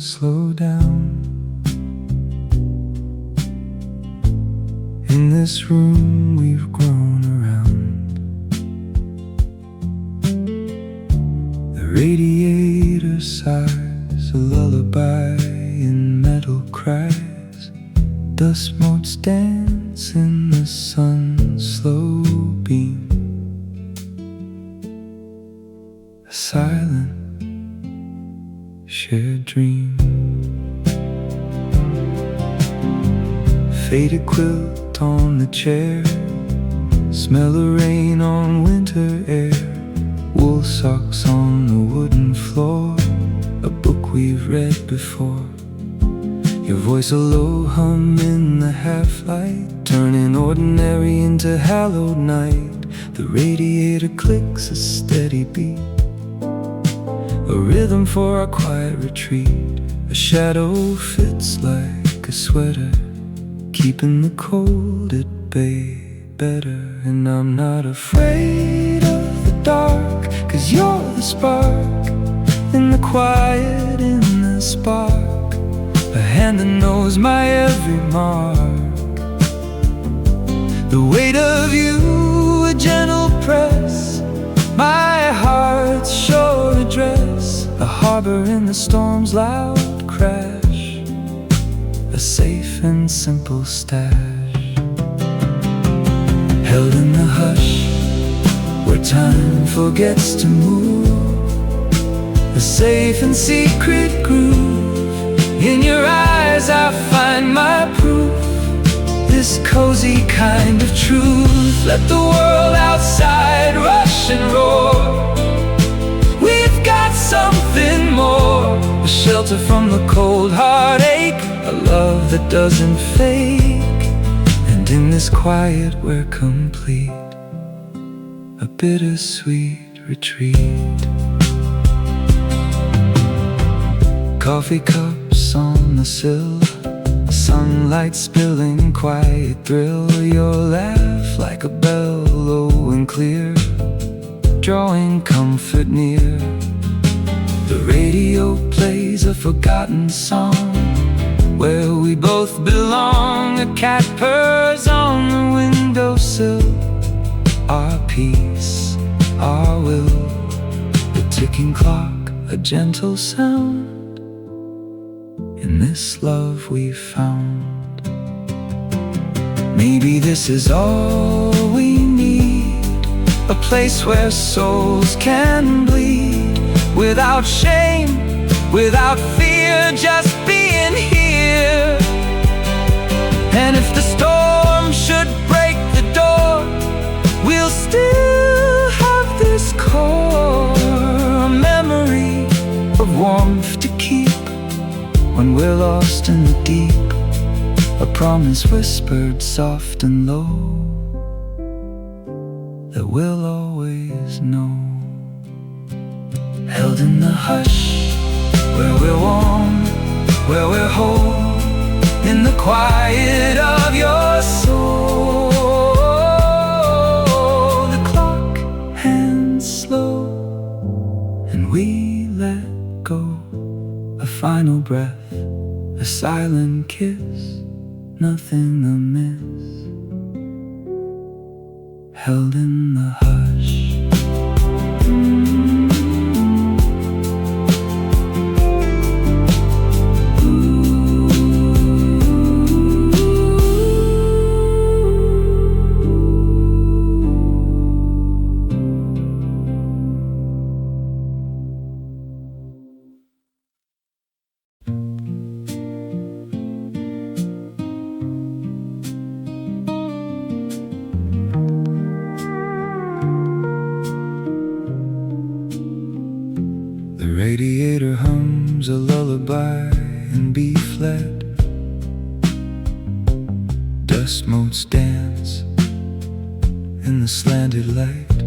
slow down. In this room we've grown around. The radiator sighs a lullaby in metal cries. Dust motes dance in the sun's slow beam. A silent shared dream. Faded quilt on the chair, smell of rain on winter air. Wool socks on the wooden floor, a book we've read before. Your voice a low hum in the half-light, turning ordinary into hallowed night. The radiator clicks a steady beat, a rhythm for our quiet retreat. A shadow fits like a sweater, keeping the cold at bay better. And I'm not afraid of the dark, 'cause you're the spark in the quiet, in the spark. A hand that knows my every mark. The weight of you, a gentle press, my heart's sure address. A harbor in the storm's loud crash, a safe and simple stash. Held in the hush, where time forgets to move. A safe and secret groove. In your eyes I find my proof, this cozy kind of truth. Let the world outside rush and roar. We've got something more, a shelter from the cold heartache, a love that doesn't fake. And in this quiet we're complete, a bittersweet retreat. Coffee cups on the sill, sunlight spilling, quiet thrill. Your laugh like a bell, low and clear, drawing comfort near. The radio plays a forgotten song, where we both belong. A cat purrs on the windowsill, our peace, our will. The ticking clock, a gentle sound in this love we found. Maybe this is all we need, a place where souls can bleed, without shame, without fear, just being here. And if the storm should break the door, we'll still have this core, a memory of warmth to keep when we're lost in the deep, a promise whispered soft and low, that we'll always know. Held in the hush, where we're warm, where we're whole, in the quiet of your soul. The clock hands slow, and we let go. A final breath, a silent kiss, nothing amiss. Held in the hush. Radiator hums a lullaby in B-flat. Dust motes dance in the slanted light.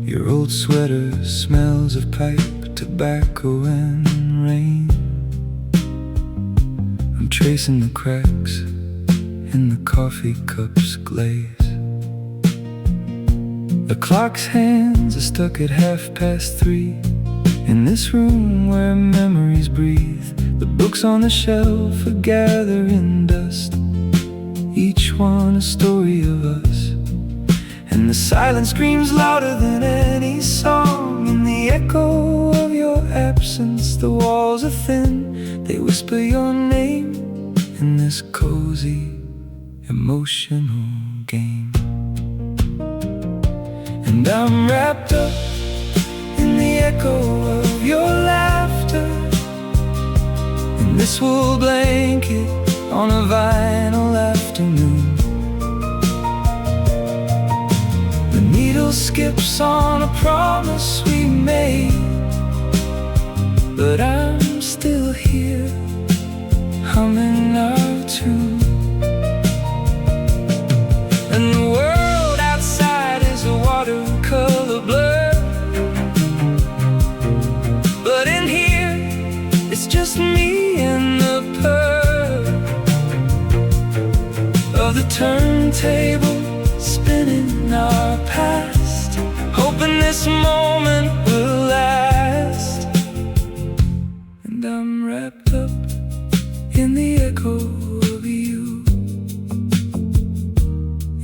Your old sweater smells of pipe, tobacco and rain. I'm tracing the cracks in the coffee cup's glaze. The clock's hands are stuck at 3:30, in this room where memories memories breathe. The books on the shelf are gathering dust, each one a story of us. And the silence screams louder than any song. In the echo of your absence, the walls are thin. They whisper your name in this cozy, emotional game. And I'm wrapped up in the echo of your laughter, in this wool blanket on a vinyl afternoon. The needle skips on a promise we made, but I'm still here, humming our tune. And the world outside is a watercolor blur, but in here it's just me and the purr of the turntable spinning our past, hoping this moment will last. And I'm wrapped up in the echo of you,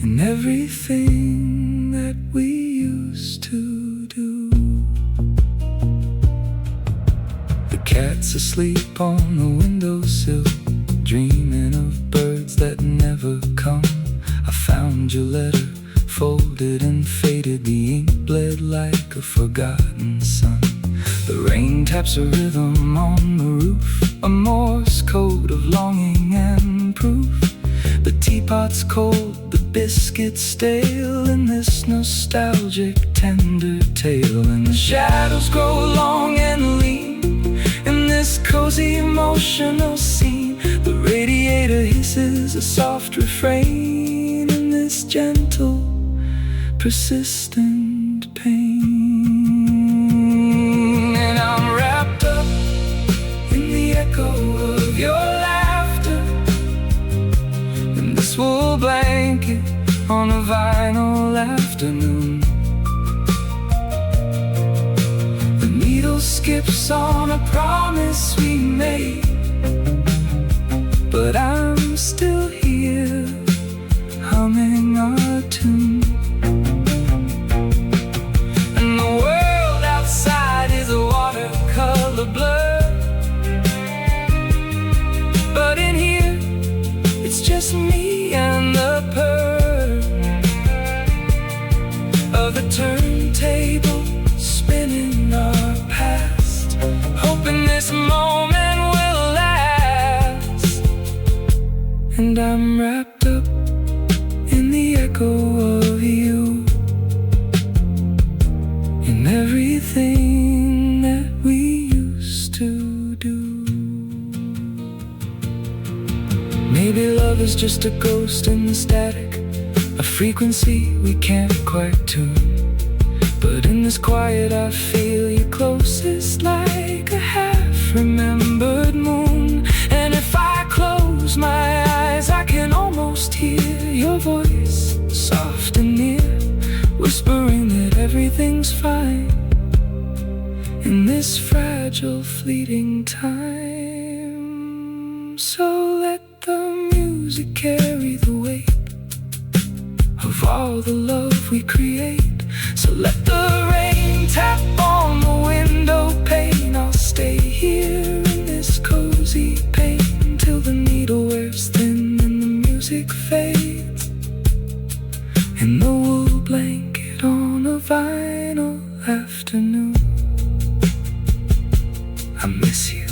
in everything that we used to do. The cat's asleep on the windowsill, dreaming of birds that never come. I found your letter, folded and faded, the ink bled like a forgotten sun. The rain taps a rhythm on the roof, a Morse code of longing and proof. The teapot's cold, the biscuits stale, in this nostalgic tender tale. And the shadows grow long and lean in this cozy emotional scene. The radiator hisses a soft refrain in this gentle, persistent pain. And I'm wrapped up in the echo of your laughter, in this wool blanket on a vinyl afternoon. The needle skips on a promise we made, but I'm still here, humming our tune. And the world outside is a watercolor blur, but in here it's just me and the purr of the turntable spinning our past, hoping this moment will last. And I'm wrapped up in the echo of you, in everything that we used to do. Maybe love is just a ghost in the static, a frequency we can't quite tune. But in this quiet I feel you closest, like a half-remembered moon. And if I close my eyes, I can almost hear your voice, soft and near, whispering that everything's fine in this fragile, fleeting time. So let the music carry the weight of all the love we create. So let the rain tap on the window pane. I'll stay here in this cozy pain till the needle wears thin and the music fades, in the wool blanket on a vinyl afternoon. I miss you.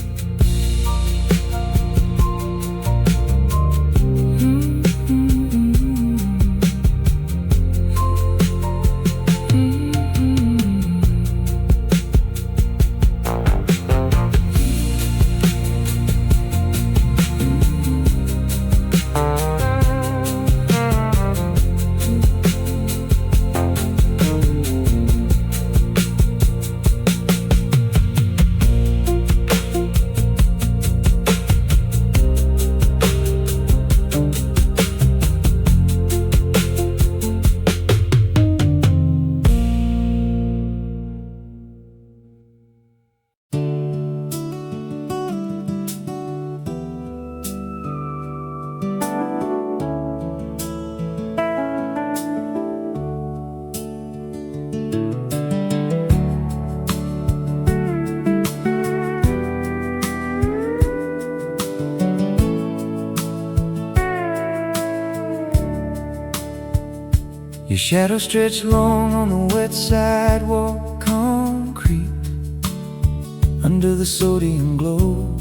Your shadow stretched long on the wet sidewalk concrete, under the sodium glow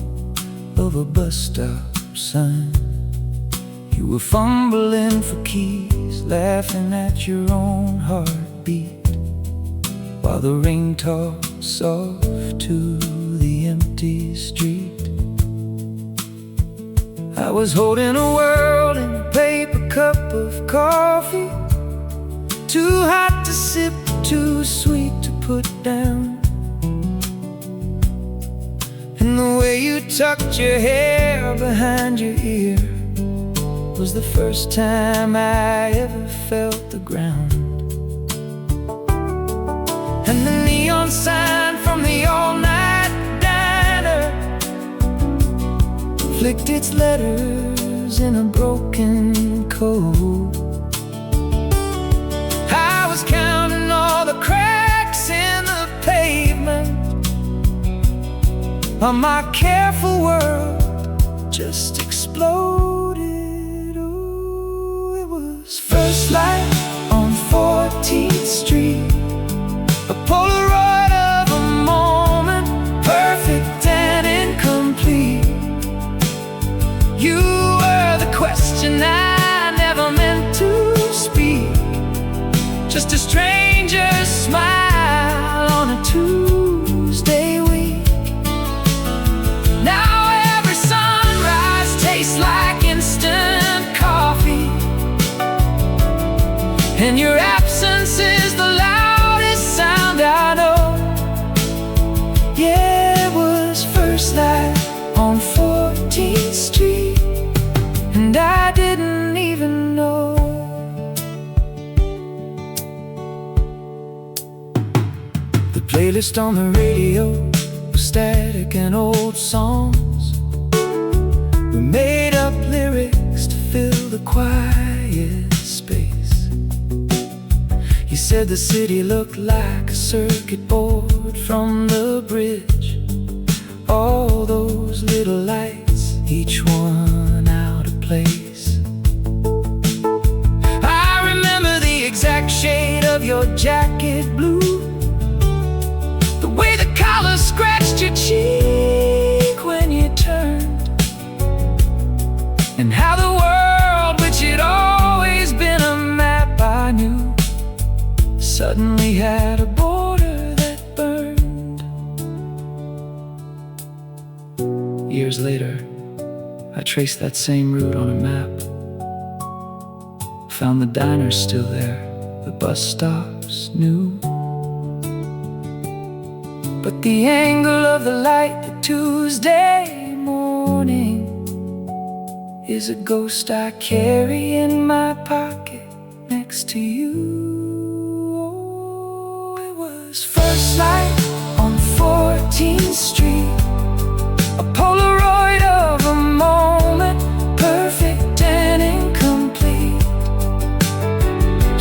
of a bus stop sign. You were fumbling for keys, laughing at your own heartbeat, while the rain talked soft to the empty street. I was holding a world in a paper cup of coffee, too hot to sip, too sweet to put down. And the way you tucked your hair behind your ear was the first time I ever felt the ground. And the neon sign from the all-night diner flicked its letters in a broken code. I was counting all the cracks in the pavement, while my careful world just exploded. Oh, it was first light on 14th Street, a Polaroid of a moment, perfect and incomplete. You were the question I never meant to speak, just a stranger's smile on a Tuesday week. Now every sunrise tastes like instant coffee, and your absence is the loudest sound I know. Yeah, it was first light on 14th Street, and I didn't even know. The playlist on the radio was static and old songs. We made up lyrics to fill the quiet space. You said the city looked like a circuit board from the bridge, all those little lights, each one out of place. I remember the exact shade of your jacket blue, the way the collar scratched your cheek when you turned, and how the world, which had always been a map I knew, suddenly had a border that burned. Years later, I traced that same route on a map, found the diner still there, the bus stops new. But the angle of the light that Tuesday morning is a ghost I carry in my pocket next to you. Oh, it was first light on 14th Street, a Polaroid of a moment, perfect and incomplete.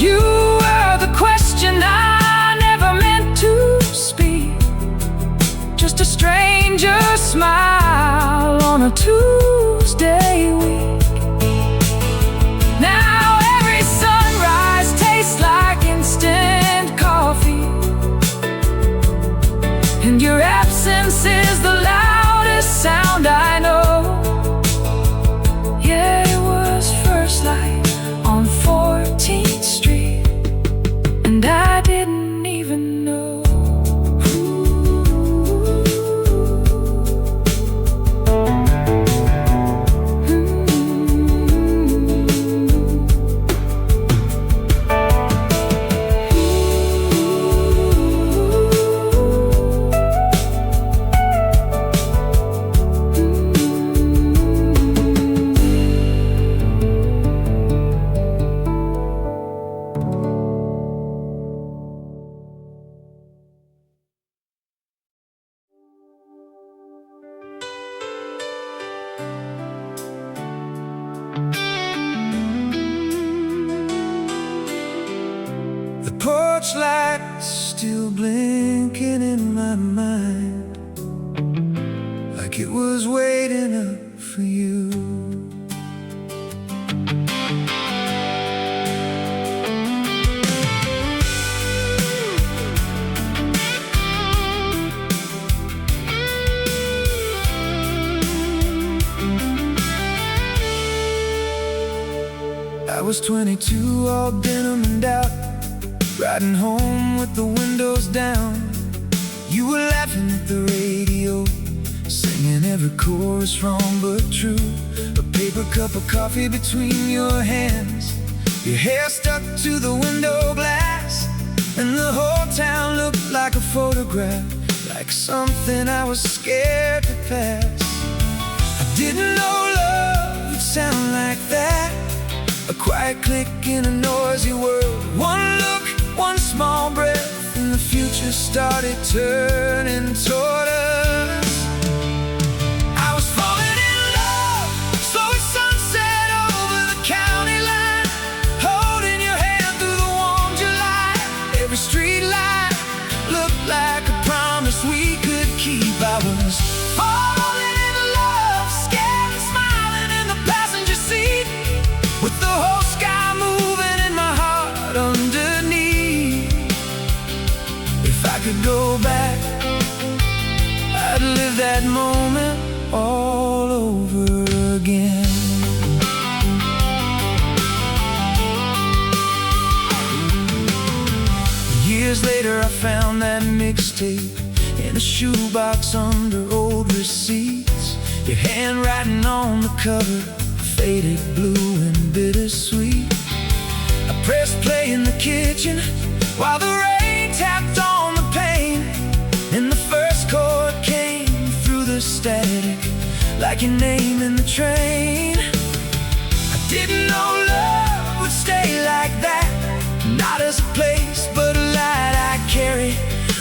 You were the question I never meant to speak, just a stranger's smile on a Tuesday week. Now every sunrise tastes like instant coffee, and your absence is the loudest sound I know. Yeah, it was first light on 14th Street, and I didn't even know. Porch light still blinking in my mind, like it was waiting up for you. was 22, all denim and out, riding home with the windows down. You were laughing at the radio, singing every chorus wrong but true. A paper cup of coffee between your hands, your hair stuck to the window glass, and the whole town looked like a photograph, like something I was scared to pass. I didn't know love would sound like that, a quiet click in a noisy world. One look, one small breath, and the future started turning toward us. I was falling in love, slow as sunset over the county line, holding your hand through the warm July. Every street light looked like a promise we could keep. I was falling in love, scared and smiling in the passenger seat, with the whole sky moving and my heart underneath. If I could go back, I'd live that moment all over again. Years later I found that mixtape in a shoebox under old receipts. Your handwriting on the cover, faded blue and bittersweet. I pressed play in the kitchen while the rain tapped on the pane, and the first chord came through the static, like your name in the train. I didn't know love would stay like that, not as a place but a light I carry.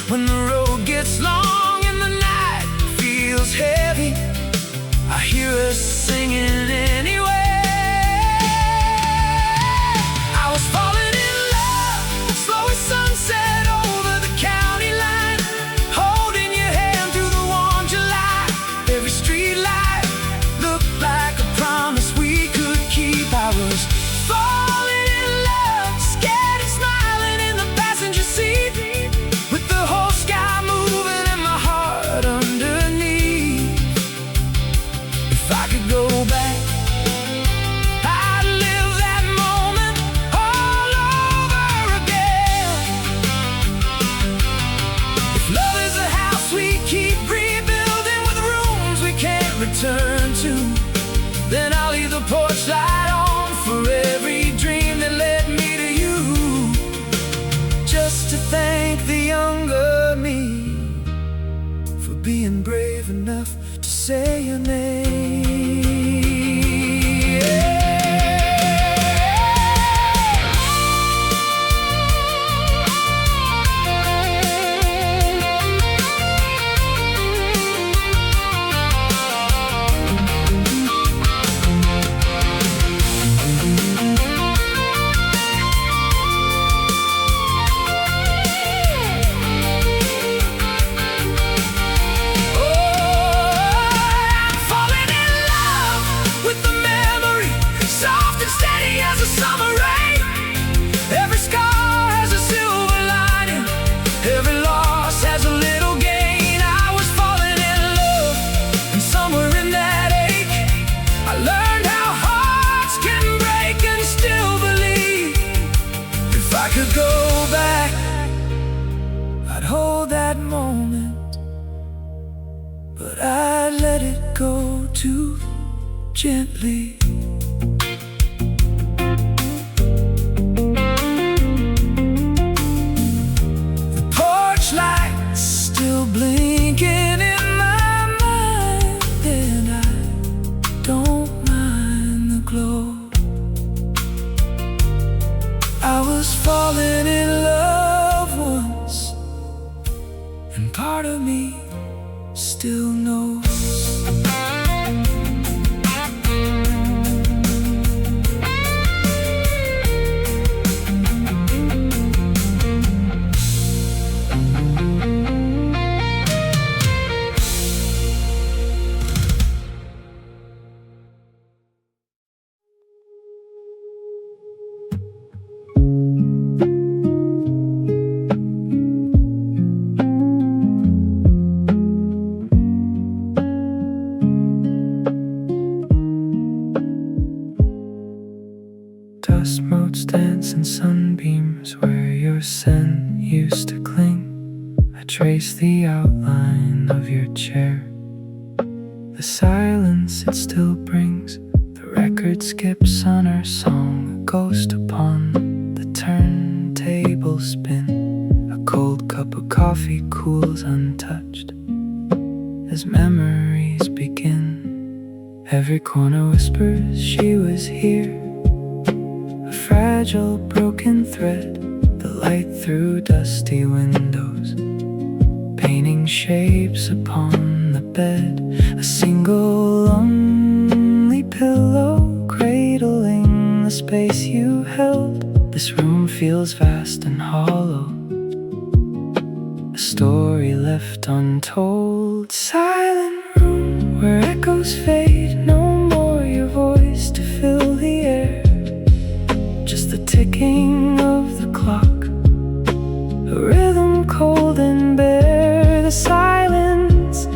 When the road gets long and the night feels heavy, I hear us singing anyway. I was falling in love, slow as sunset over the county line, holding your hand through the warm July. Every street light looked like a promise we could keep. I was falling in love, scared and smiling in the passenger seat, with the whole sky moving and my heart underneath. If I could go back, I'd live that moment all over again. If love is a house we keep rebuilding with rooms we can't return to, then I'll leave the porch light on for every dream that led me to you, just to thank the younger me for being brave enough to say your name. Go back, I'd hold that moment, but I'd let it go too gently. The porch lights still blinking in my mind, and I don't mind the glow. I was falling in love once, and part of me still knows. dust motes dance in sunbeams where your scent used to cling. I trace the outline of your chair, the silence it still brings. The record skips on our song, a ghost upon the turntable spin. A cold cup of coffee cools untouched as memories begin. Every corner whispers she was here, a fragile broken thread, the light through dusty windows, painting shapes upon the bed. A single lonely pillow cradling the space you held. This room feels vast and hollow, a story left untold. Silent room where echoes fade, no more your voice to fill the air. Just the ticking of the clock, a rhythm cold and bare. The silence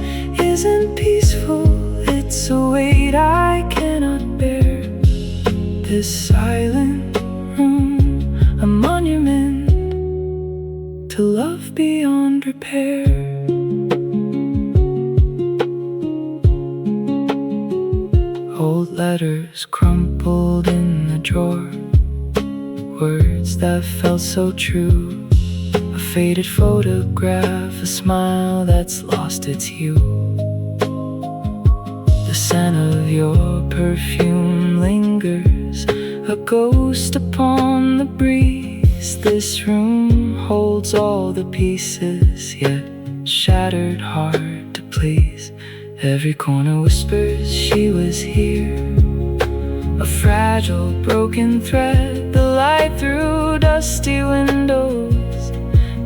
isn't peaceful, it's a weight I cannot bear. This silent room, a monument to love beyond repair. Old letters crumpled in the drawer, words that felt so true. A faded photograph, a smile that's lost its hue. The scent of your perfume lingers, a ghost upon the breeze. This room holds all the pieces, yet shattered, hard to please. Every corner whispers she was here, a fragile broken thread, the light through dusty windows,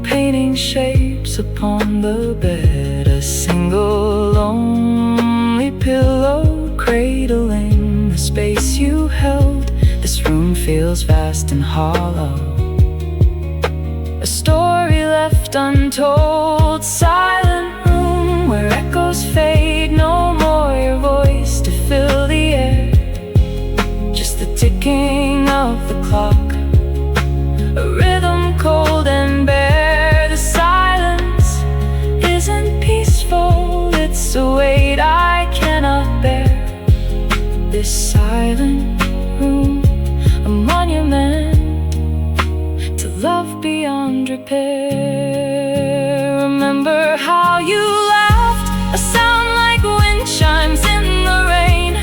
painting shapes upon the bed. A single lonely pillow cradling the space you held. This room feels vast and hollow, a story left untold. Silent room where echoes fade, no more your voice to fill the air. Just the ticking of the clock, a rhythm cold and bare. The silence isn't peaceful, it's a weight I cannot bear. This silent room, a monument to love beyond repair. Remember how you laughed, a sound like wind chimes in the rain.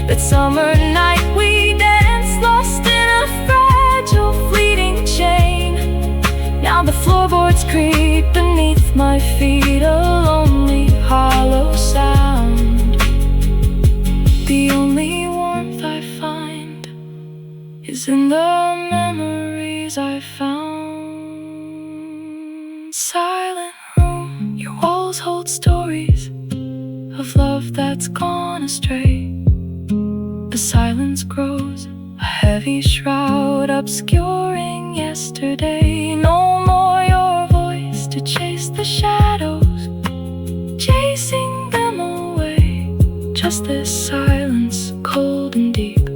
That summer night we danced, lost in a fragile fleeting chain. Now the floorboards creak beneath my feet, a lonely hollow sound. The only warmth I find is in the memories I found. Silent room, your walls hold stories of love that's gone astray. The silence grows, a heavy shroud obscuring yesterday. No more your voice to chase the shadows, chasing them away. Just this silence, cold and deep,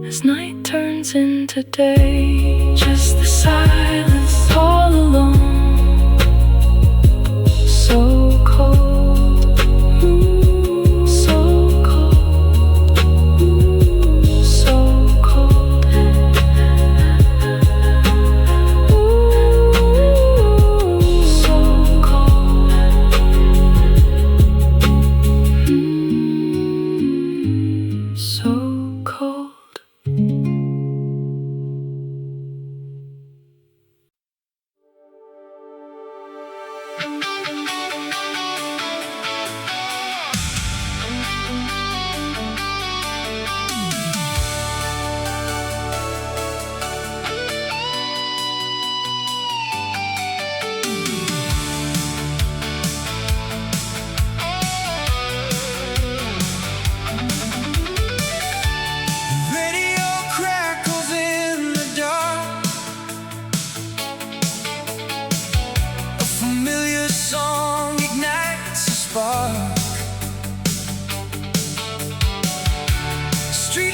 as night turns into day. Just the silence, all alone, so cold, so cold, so cold, so cold, so cold. Radio crackles in the dark, a familiar song ignites a spark. Street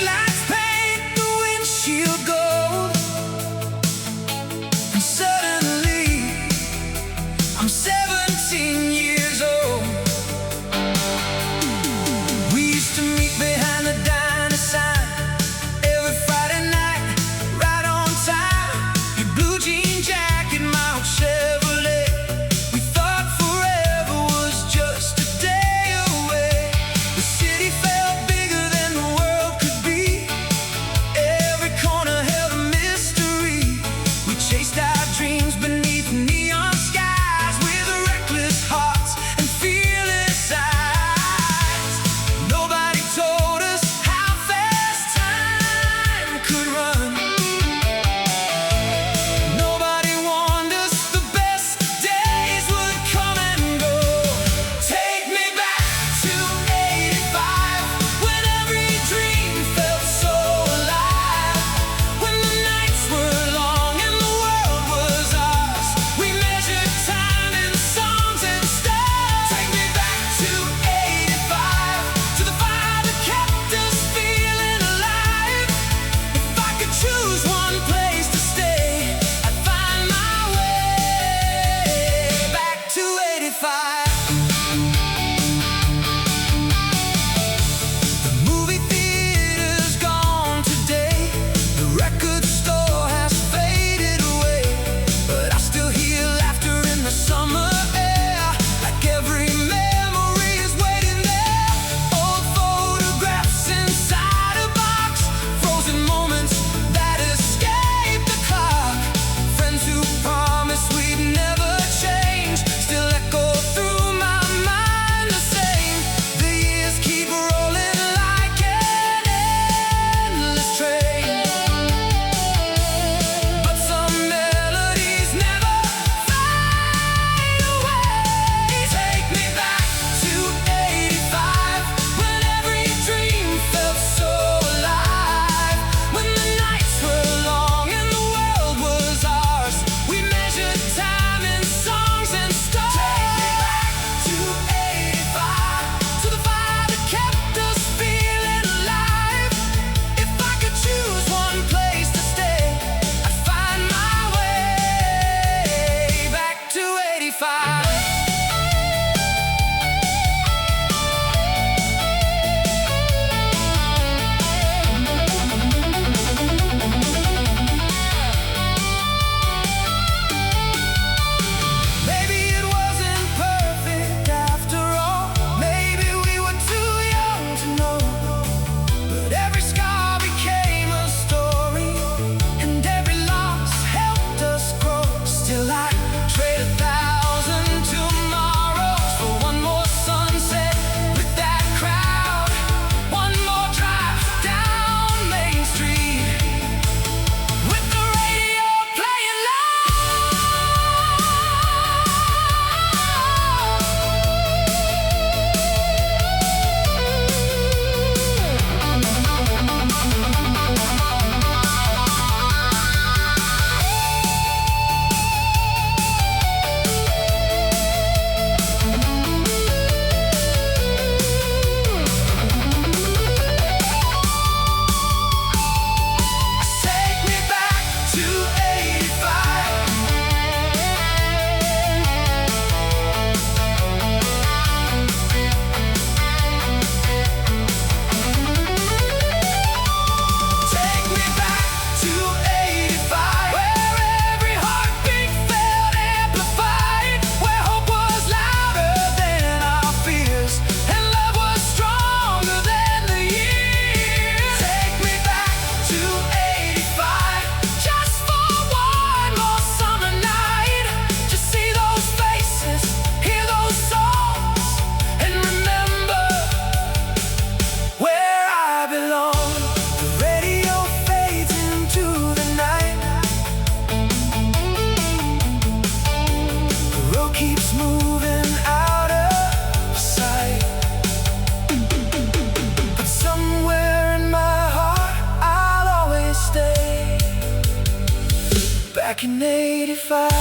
25.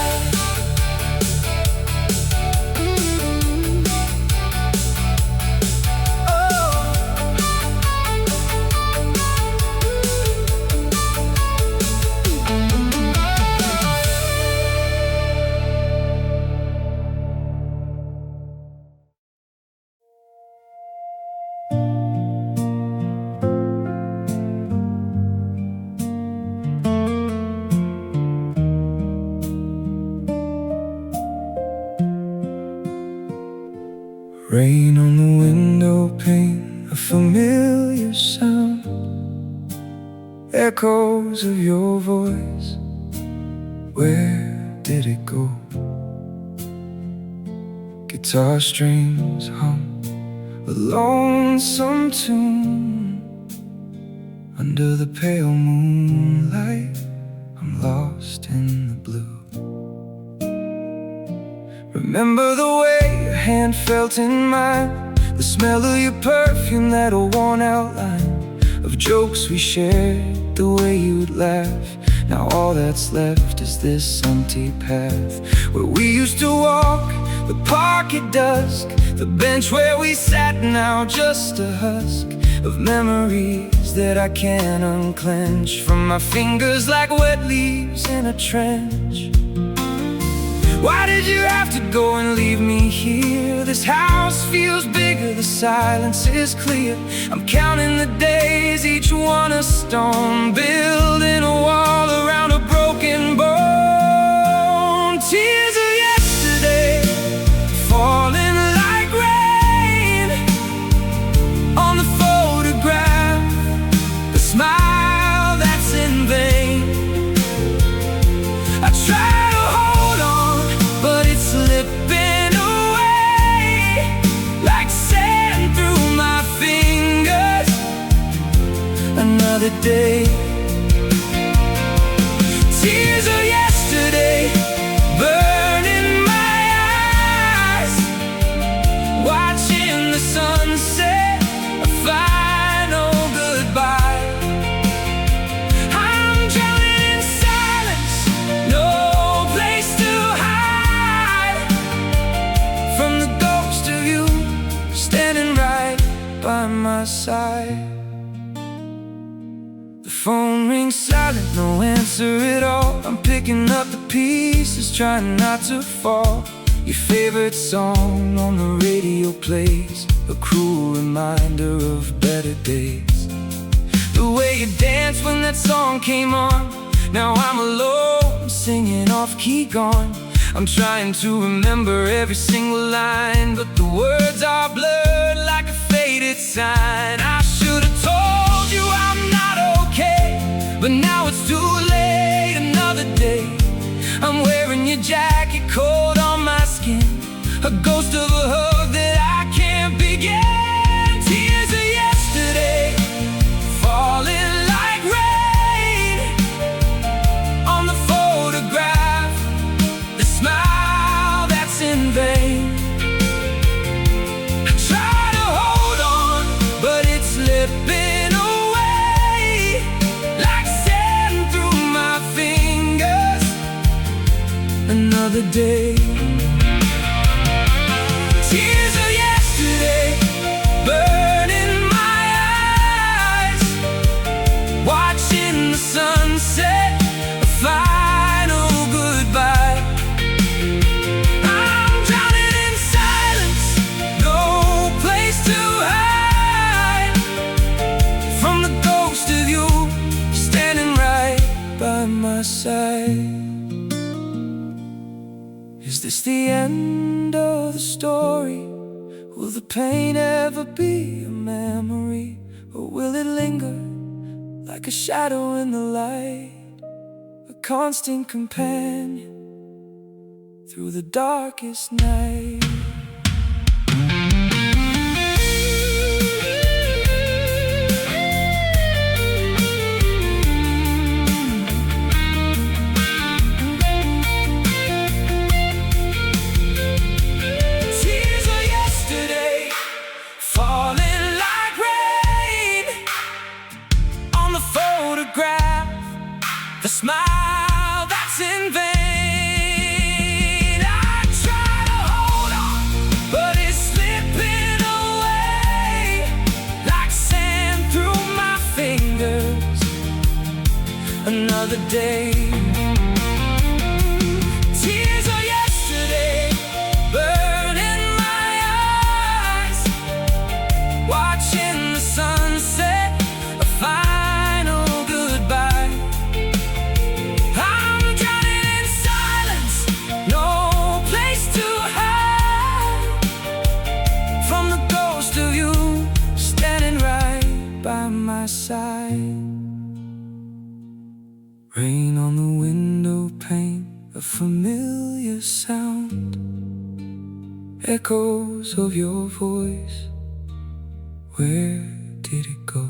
Rain on the window pane, a familiar sound, echoes of your voice. Where did it go? Guitar strings hum a lonesome tune. Under the pale moonlight, I'm lost in the blue. Remember the way your hand felt in mine, the smell of your perfume, that old worn outline of jokes we shared, the way you'd laugh. Now all that's left is this empty path where we used to walk, the park at dusk, the bench where we sat, now just a husk of memories that I can't unclench from my fingers like wet leaves in a trench. Why did you have to go and leave me here? This house feels bigger, the silence is clear. I'm counting the days, each one a stone, building a wall around a broken bone. Tears of yesterday falling like rain on the photograph, the smile that's in vain. I try slipping away like sand through my fingers. Another day, tears of yesterday burning my eyes, watching the sunset, a final goodbye. I'm drowning in silence, no place to hide from the ghost of you standing right by my side. The phone rings silent, no answer at all. I'm picking up the pieces, trying not to fall. Your favorite song on the radio plays, a cruel reminder of better days. The way you danced when that song came on, now I'm alone, singing off-key gone. I'm trying to remember every single line, but the words are blurred like a faded sign. I should have told you I'm not okay, but now it's too late. Another day, I'm wearing your jacket, cold on my skin, a ghost of a hug that I can't begin. Tears of yesterday falling like rain on the photograph, the smile that's in vain. I try to hold on, but it's slipping away like sand through my fingers. Another day, tears of yesterday burning my eyes, watching the sunset, a final goodbye. I'm drowning in silence, no place to hide from the ghost of you standing right by my side. Is this the end of the story? Will the pain ever be a memory? Or will it linger like a shadow in the light, a constant companion through the darkest night? The smile that's in vain. another day. Tears of yesterday burn in my eyes, watching the sunset, a final goodbye. I'm drowning in silence, no place to hide from the ghost of you standing right by my side. Rain on the window pane, a familiar sound, echoes of your voice. Where did it go?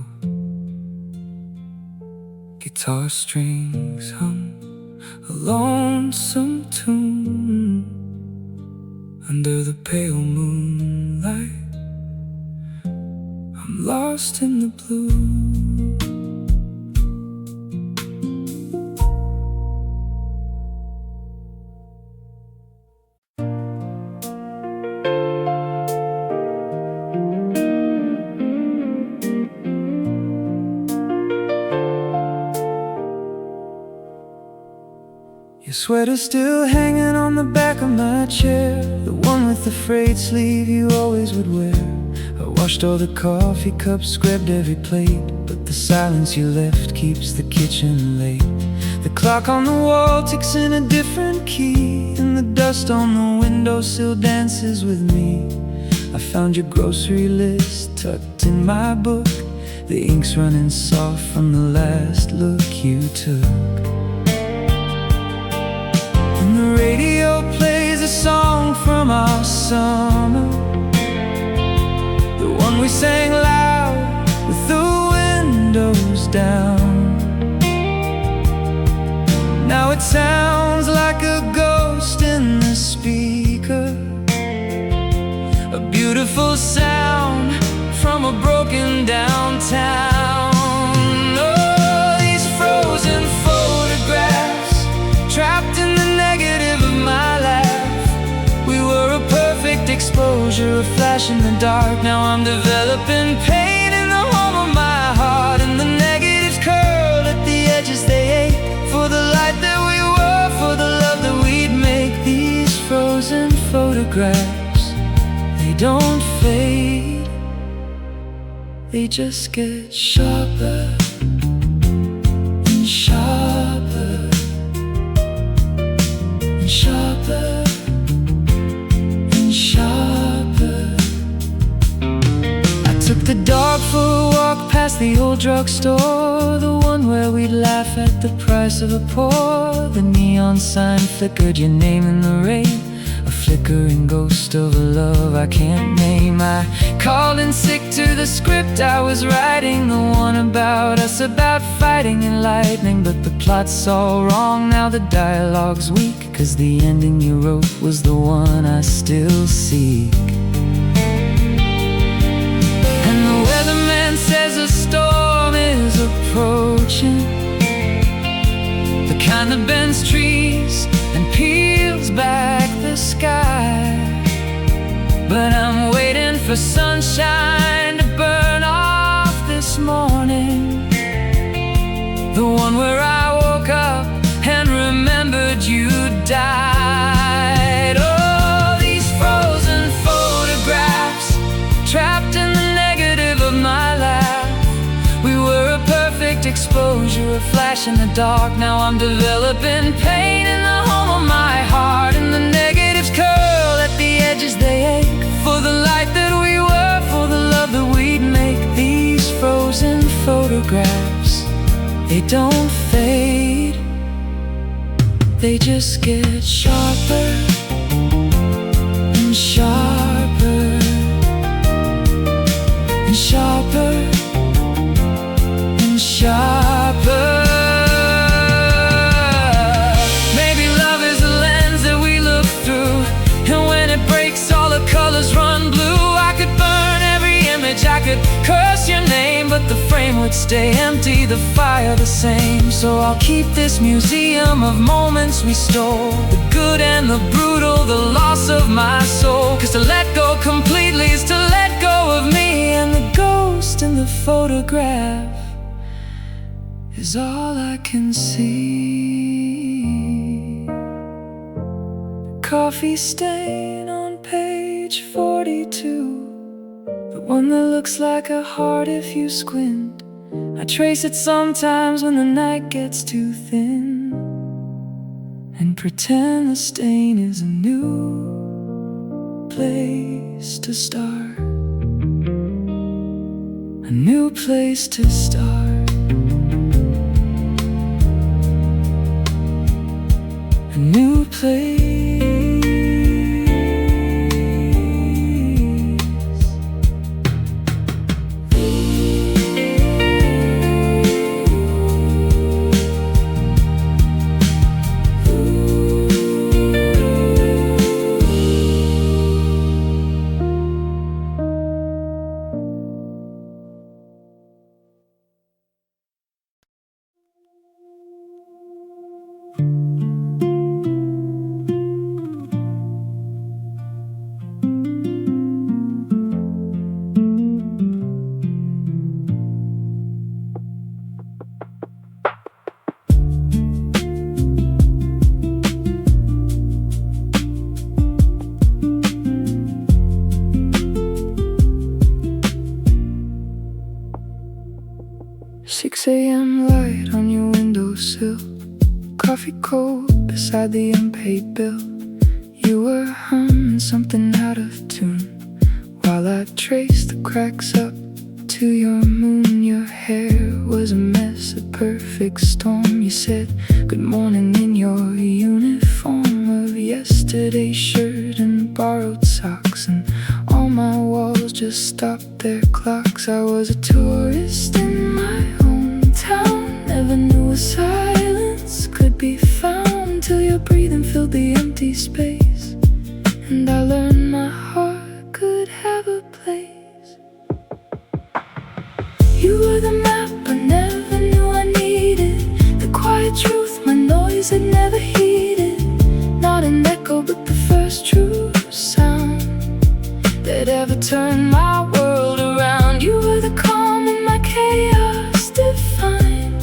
Guitar strings hum a lonesome tune under the pale moonlight. I'm lost in the blue. Your sweater's still hanging on the back of my chair, the one with the frayed sleeve you always would wear. I washed all the coffee cups, scrubbed every plate, but the silence you left keeps the kitchen late. The clock on the wall ticks in a different key, and the dust on the windowsill dances with me. I found your grocery list tucked in my book, the ink's running soft from the last look you took. The radio plays a song from our summer, the one we sang loud with the windows down. Now it sounds like a ghost in the speaker, a beautiful sound from a broken down town. Oh, these frozen photographs trapped in the negative of my life. We were a perfect exposure, a flash in the dark. Now I'm developing pain in the home of my heart, and the negatives curl at the edges, they ache for the light that we were, for the love that we'd make. These frozen photographs, they don't fade, they just get sharper and sharper and sharper and sharper. I took the dog for a walk past the old drugstore, the one where we'd laugh at the price of a pour. The neon sign flickered your name in the rain, a flickering ghost of a love I can't name. I called in sick to the script I was writing, the one about us, about fighting and lightning. But the plot's all wrong now, the dialogue's weak, 'cause the ending you wrote was the one I still seek. And the weatherman says a storm is approaching, the kind that bends trees and peels back the sky. But I'm waiting for sunshine to burn off this morning, the one where I woke up and remembered you died. Oh, these frozen photographs trapped in the negative of my life. We were a perfect exposure, a flash in the dark. Now I'm developing pain in the home of my heart, and the negatives curl at the edges, they ache for the light that we were, for the love that we'd make. These frozen photographs, they don't fade, they just get sharper and sharper and sharper and sharper. Maybe love is a lens that we look through, and when it breaks all the colors run blue. I could burn every image, I could curse your name, but the frame would stay empty, the fire the same. So I'll keep this museum of moments we stole, the good and the brutal, the loss of my soul. 'Cause to let go completely is to let go of me, and the ghost in the photograph is all I can see. Coffee stain on page 42, the one that looks like a heart if you squint. I trace it sometimes when the night gets too thin, and pretend the stain is a new place to start. A new place to start. A new place. AM light on your windowsill, coffee cold beside the unpaid bill. You were humming something out of tune while I traced the cracks up to your moon. Your hair was a mess, a perfect storm. You said good morning in your uniform of yesterday's shirt and borrowed socks, and all my walls just stopped their clocks. I was a tourist in my hometown, never knew a silence could be found till your breathing filled the empty space, and I learned my heart could have a place. You were the map I never knew I needed, the quiet truth my noise had never heeded. Not an echo but the first true sound that ever turned my world around. You were the calm in my chaos defined,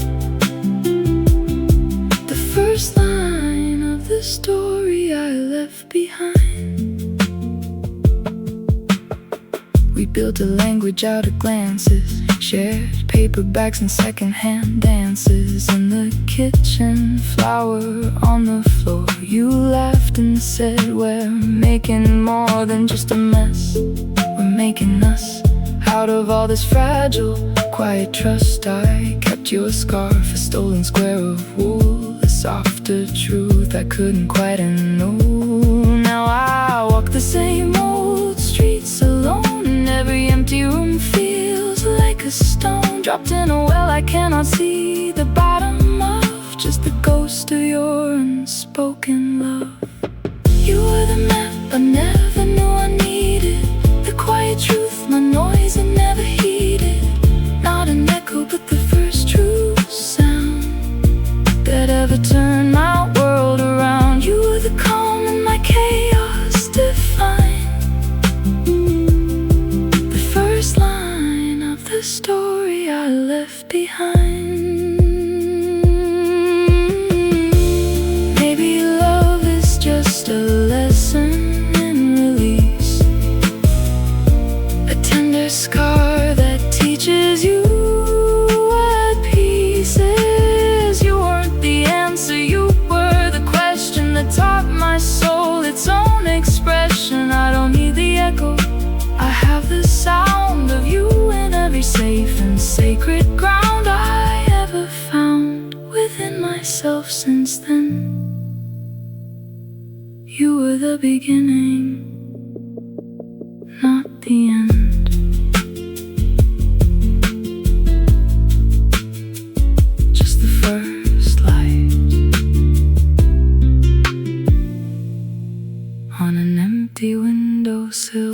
the first line of the story I left behind. We built a language out of glances, shared paperbacks and secondhand dances. In the kitchen, flour on the floor, you laughed and said, we're making more than just a mess. We're making us out of all this fragile, quiet trust. I kept your scarf, a stolen square of wool, a softer truth I couldn't quite unknow. Now I walk the same old streets alone, and every empty room feels like a stone dropped in a well I cannot see the bottom of, just the ghost of your unspoken love. You were the map I never knew I needed, the quiet truth my noise had never heeded. Not an echo but the first true sound that ever turned my world around. You were the calm in my chaos defined, the first line of the story I left behind. Maybe love is just a lesson in release, a tender scar that teaches you what peace is. You weren't the answer, you were the question that taught my soul its own expression. I don't need the echo, I have the sound of you in every safe and sacred ground I ever found within myself. Since then, you were the beginning, not the end. Just the first light on an empty windowsill.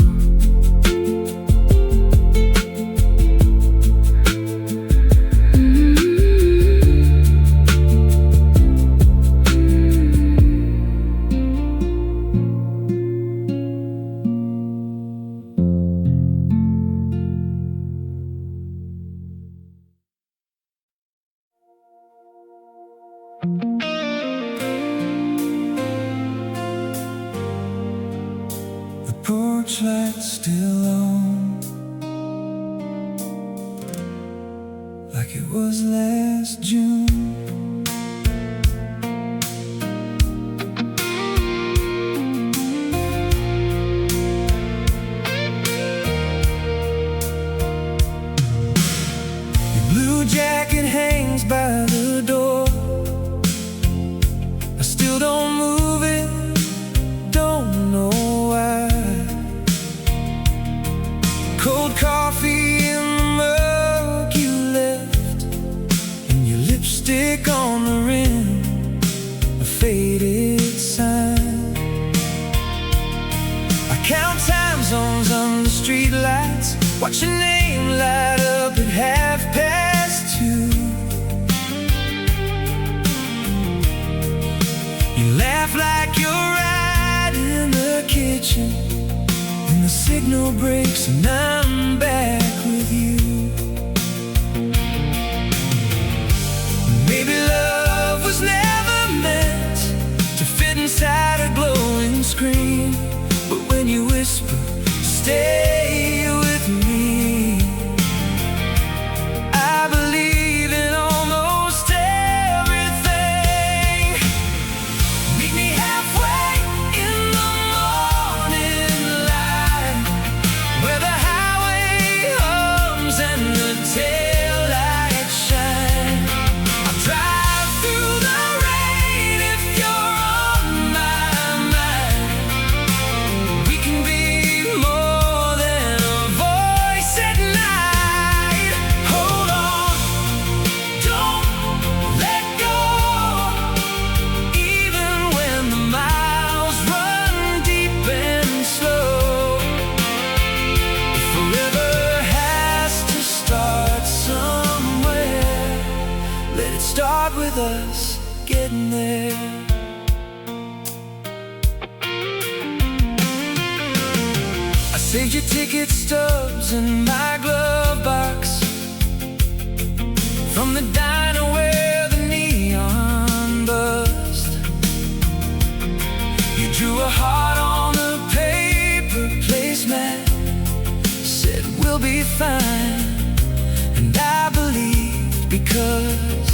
It was last June. Your blue jacket hangs by the door. I still don't move it, don't know why. Cold coffee in the mug you left, and your lipstick on the rim, a faded sign. I count time zones on the street lights, watch your name light up at 2:30. You laugh like you're right in the kitchen, and the signal breaks and I'm back with you. Maybe love was never meant to fit inside a glowing screen, but when you whisper, stay with me, I believe in almost everything. Meet me halfway in the morning light, where the highway hums and the taillights shine. I'll drive through the rain if you're on my mind. We can be more than a voice at night. Hold on, don't let go, even when the miles run deep and slow. Forever has to start somewhere. Let it start with us getting there. I saved your ticket stubs in my glove box, from the diner where the neon buzzed. You drew a heart on a paper placemat, said we'll be fine, and I believed because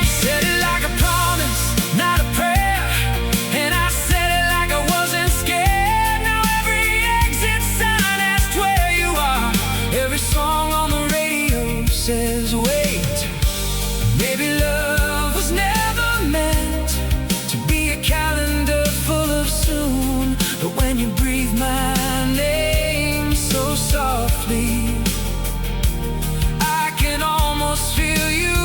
you said it like a promise, not a prayer, and I said it like I wasn't scared. Now every exit sign asks where you are, every song on the radio says wait. Maybe love was never meant to be a calendar full of soon, but when you breathe my name so softly, I can almost feel you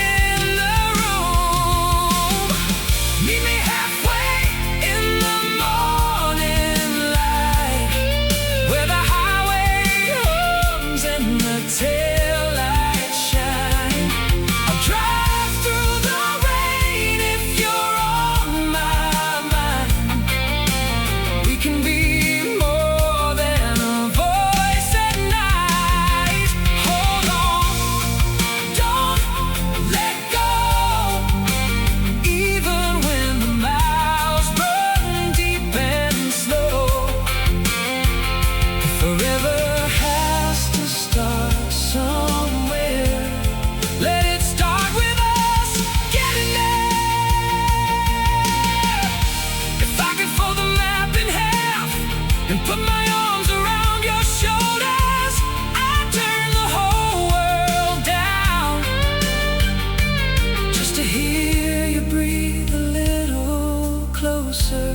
in the room. Meet me halfway in the morning light, where the highway hums and the taillights shine. I'll drive through the rain if you're on my mind. We can be more than a voice at night. Hold on, don't let go, even when the miles run deep and slow. Forever has to start somewhere. Let it start with us getting there. If I could fold the map in half and put my arms around your shoulders, I'd turn the whole world down, just to hear you breathe a little closer.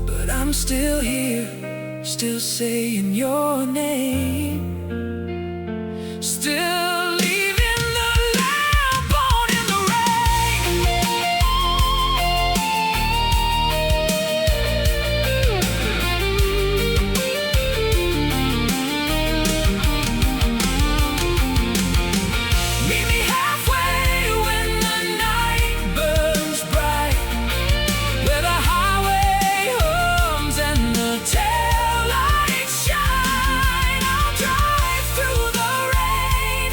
But I'm still here, still saying your name, still leaving the lamp on in the rain. Meet me halfway when the night burns bright, where the highway hums and the taillights shine. I'll drive through the rain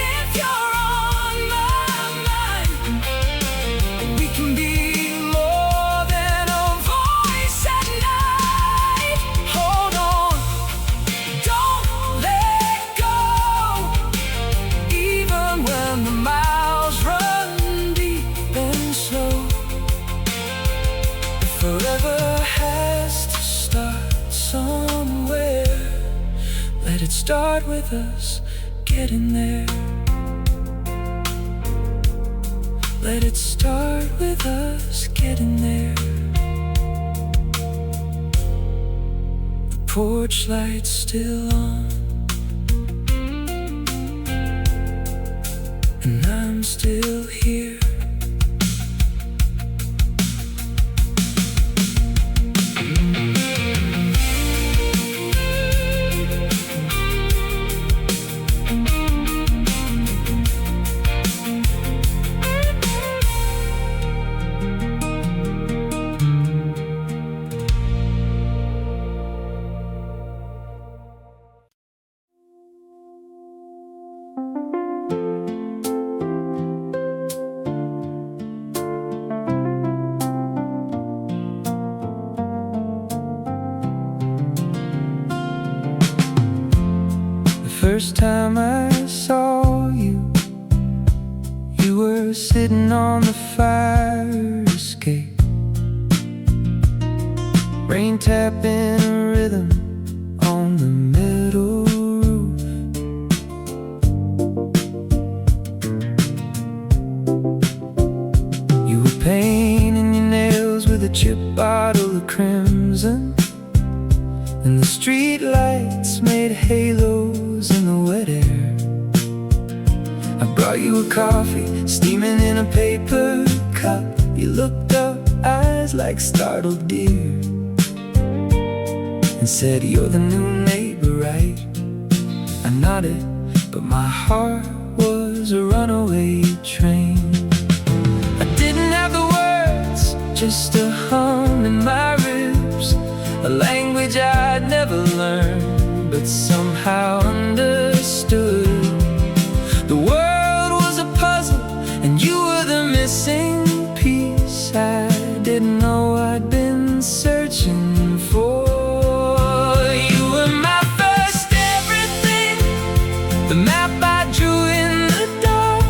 Let it start with us getting there. Let it start with us getting there. The porch light's still on, and I'm still here. First time I saw you, you were sitting on the fire escape, rain tapping a rhythm on the metal roof. You were painting your nails with a chip bottle of crimson, and the street lights made halos in the wet air. I brought you a coffee, steaming in a paper cup. You looked up, eyes like startled deer, and said, "You're the new neighbor, right?" I nodded, but my heart was a runaway train. I didn't have the words, just a hum in my ribs, a language I'd never learned, but somehow understood. The world was a puzzle, and you were the missing piece I didn't know I'd been searching for. You were my first everything, the map I drew in the dark,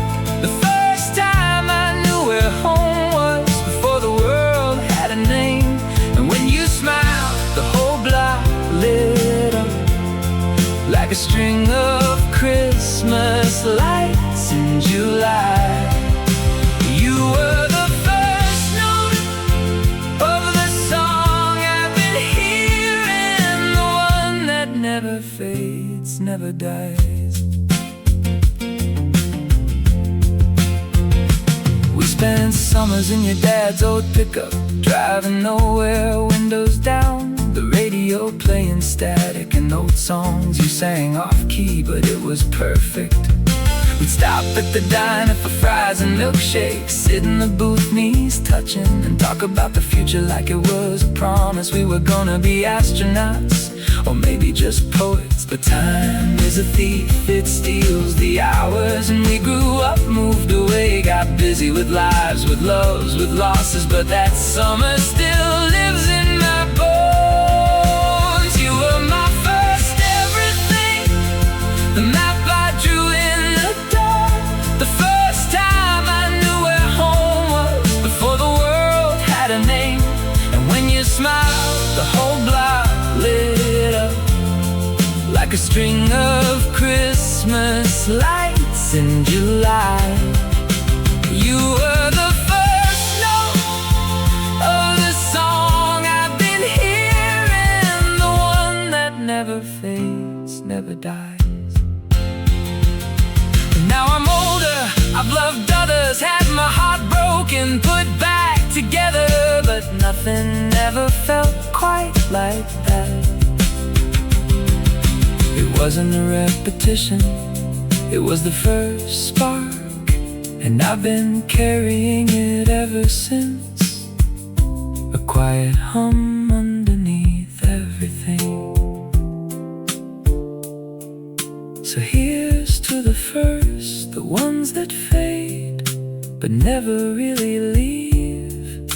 the first time I knew where home was before the world had a name. And when you smiled, the whole block lit up like a string of Christmas lights in July. You were the first note of the song I've been hearing, the one that never fades, never dies. We spent summers in your dad's old pickup, driving nowhere, windows down, the radio playing static and old songs you sang off-key, but it was perfect. We'd stop at the diner for fries and milkshakes, sit in the booth, knees touching, and talk about the future like it was a promise. We were gonna be astronauts, or maybe just poets. But time is a thief, it steals the hours, and we grew up, moved away, got busy with lives, with loves, with losses. But that summer still lives in my bones. You were my first everything, the map I drew in the dark, the first time I knew where home was before the world had a name. And when you smiled, the whole block lit up like a string of Christmas lights in July. You were the first note of the song I've been hearing, the one that never fades, never dies. And now I'm older, I've loved others, had my heart broken, put back together, but nothing ever felt quite like that. It wasn't a repetition, it was the first spark, and I've been carrying it ever since. A quiet hum underneath everything. So here's to the first, the ones that fade but never really leave.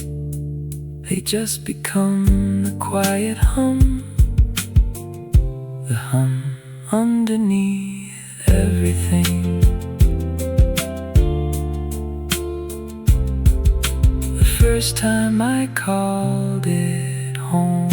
They just become the quiet hum, the hum underneath everything. The first time I called it home.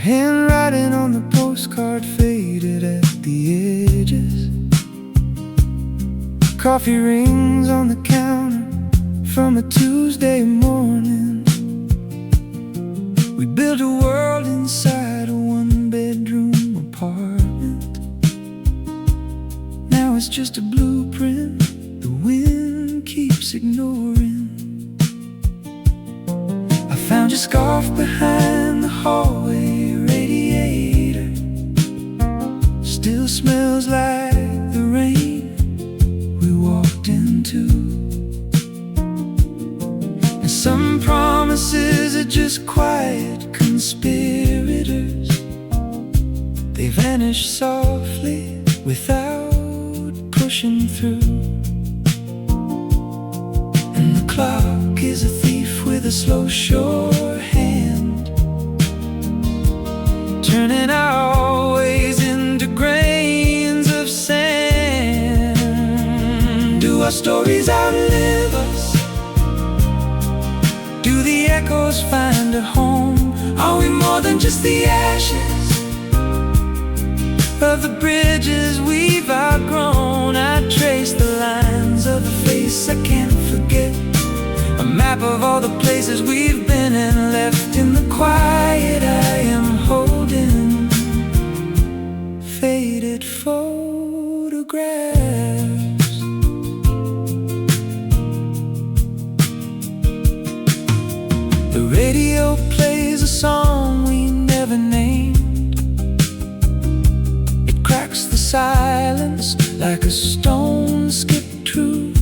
handwriting on the postcard faded at the edges. Coffee rings on the counter from a Tuesday morning. We built a world inside a one-bedroom apartment. Now it's just a blueprint the wind keeps ignoring. I found your scarf behind the hallway radiator. Still smells like the rain we walked into. And some promises are just quiet conspirators. They vanish softly without pushing through. And the clock is a thief with a slow, sure hand, turning our always into grains of sand. Do our stories outlive us? Do the echoes find a home? Are we more than just the ashes of the bridges we've outgrown? I trace the lines of a face I can't forget, a map of all the places we've been and left in the quiet I am holding. Faded photographs. The radio plays a song we never named. It cracks the silence like a stone skipped through.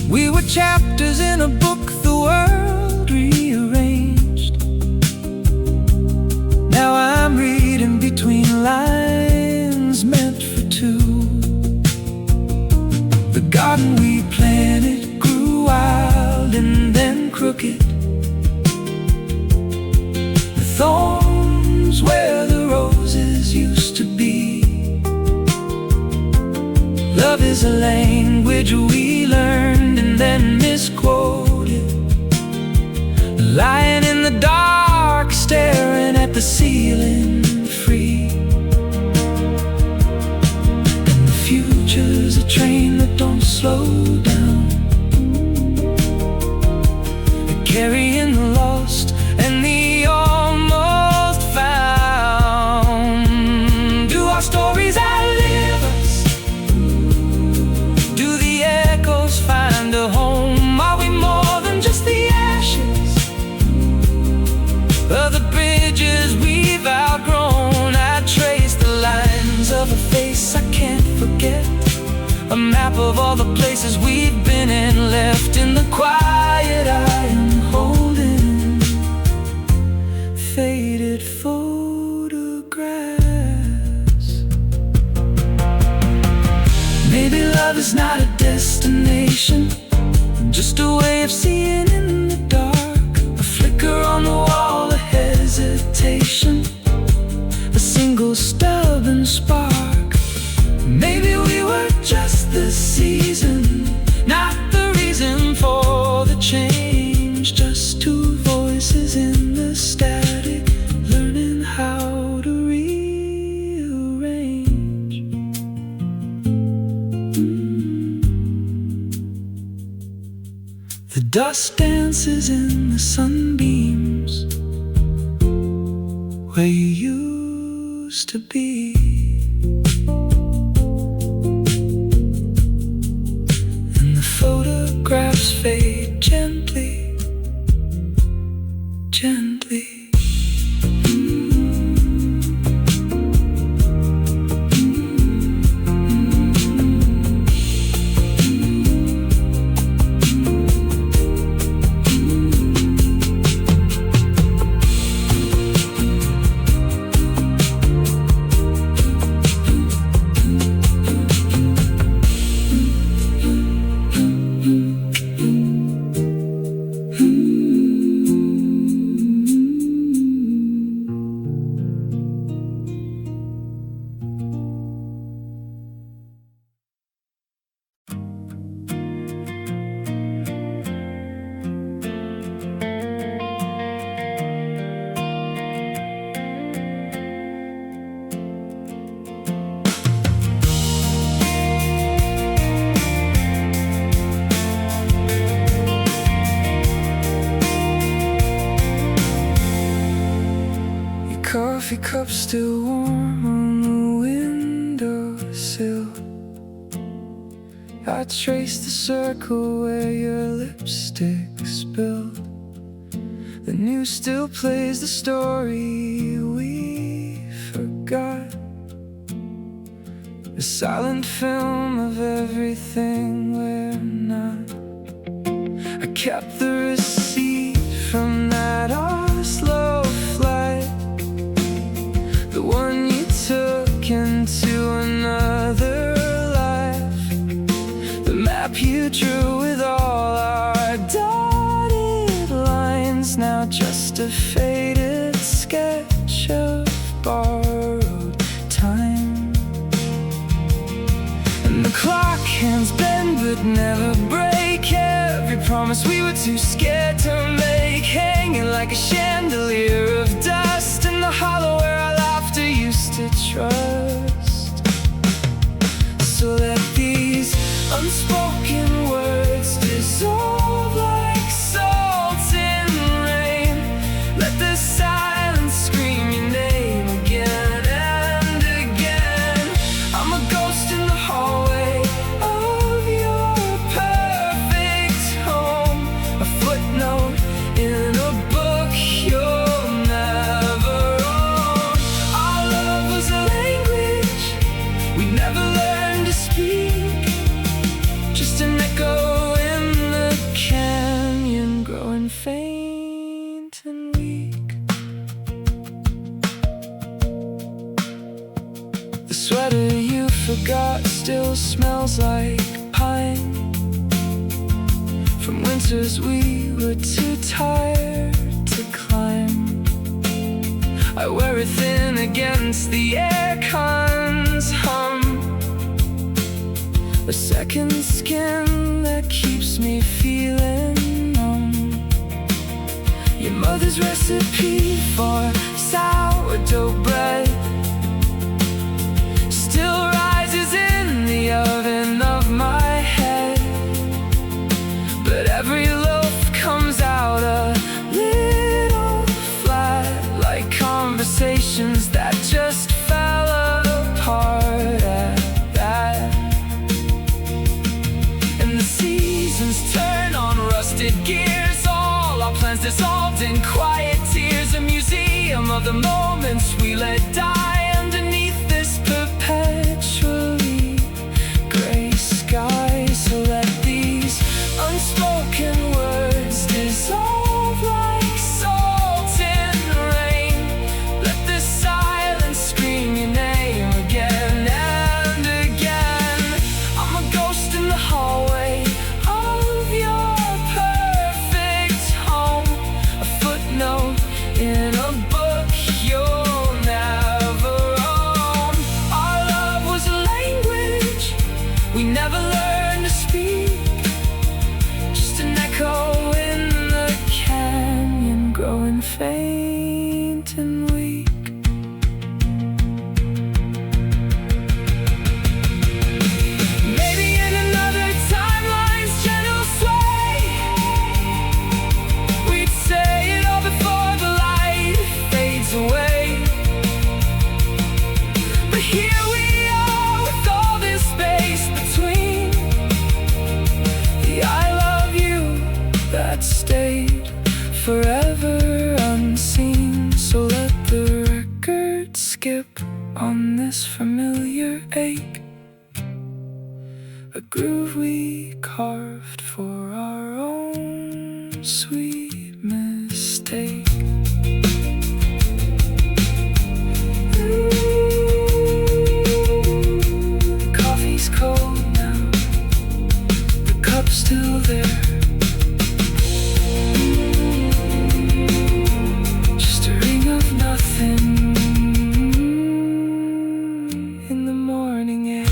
We were chapters in a book the world rearranged. Now I'm reading between lines meant for two. The garden we planted grew wild and then crooked. The thorns where the roses used to be. Love is a language we learned and then misquoted. Lying in the dark, staring at the ceiling, free. And the future's a train that don't slow down, carrying the lost and the almost found. Do our stories outlive us? Do the echoes find a home? Are we more than just the ashes of the bridges we've outgrown? I trace the lines of a face I can't forget, a map of all the places we've been and left in the quiet I am holding. Faded photographs. Maybe love is not a destination, just a way of seeing in the dark. A flicker on the wall, a hesitation, a single stubborn spark. Maybe we were just the season, not the reason for the change. Just two voices in the static, learning how to rearrange. The dust dances in the sunbeams where you used to be. Photographs fade gently, gently. cup still warm on the windowsill. I trace the circle where your lipstick spilled. The news still plays the story we forgot, a silent film of everything we're not. I kept the receipt from that Oslo flight, the one you took into another life, the map you drew with all our dotted lines, now just a faded sketch of borrowed time. And the clock hands bend but never break, every promise we were too scared to make, hanging like a chandelier of dust in the hollow where our laughter used to trust. So let these unspoken words dissolve like salt in rain. Let the silence scream your name again and again. I'm a ghost in the hallway of your perfect home, a footnote in a book you'll never own. Our love was a language we never learned to speak, just an echo in the canyon, growing faint and weak. The sweater you forgot still smells like pine, from winters we were too tired to climb. I wear it thin against the aircon's hum, a second skin that keeps me feeling numb. Your mother's recipe for sourdough bread still rises in the oven of my head, but every loaf comes out a little flat, like conversations that just fell apart at that. And the seasons turn on rusted gears, all our plans dissolved in quiet tears, a museum of the moments we let die underneath this perpetually gray sky. So let these unspoken words dissolve like salt in rain. Let the silence scream your name again and again. I'm a ghost in the hallway of your perfect home, a footnote in a book you'll never own. Our love was a language we never learned to speak, just an echo in the canyon, growing faint and weak. Maybe in another timeline's gentle sway, we'd say it all before the light fades away. But here we are with all this space between, the I love you that stayed forever unseen. So let the record skip on this familiar ache, a groove we carved for our own sweet mistake. The coffee's cold now, the cup's still there, just a ring of nothing in the morning air.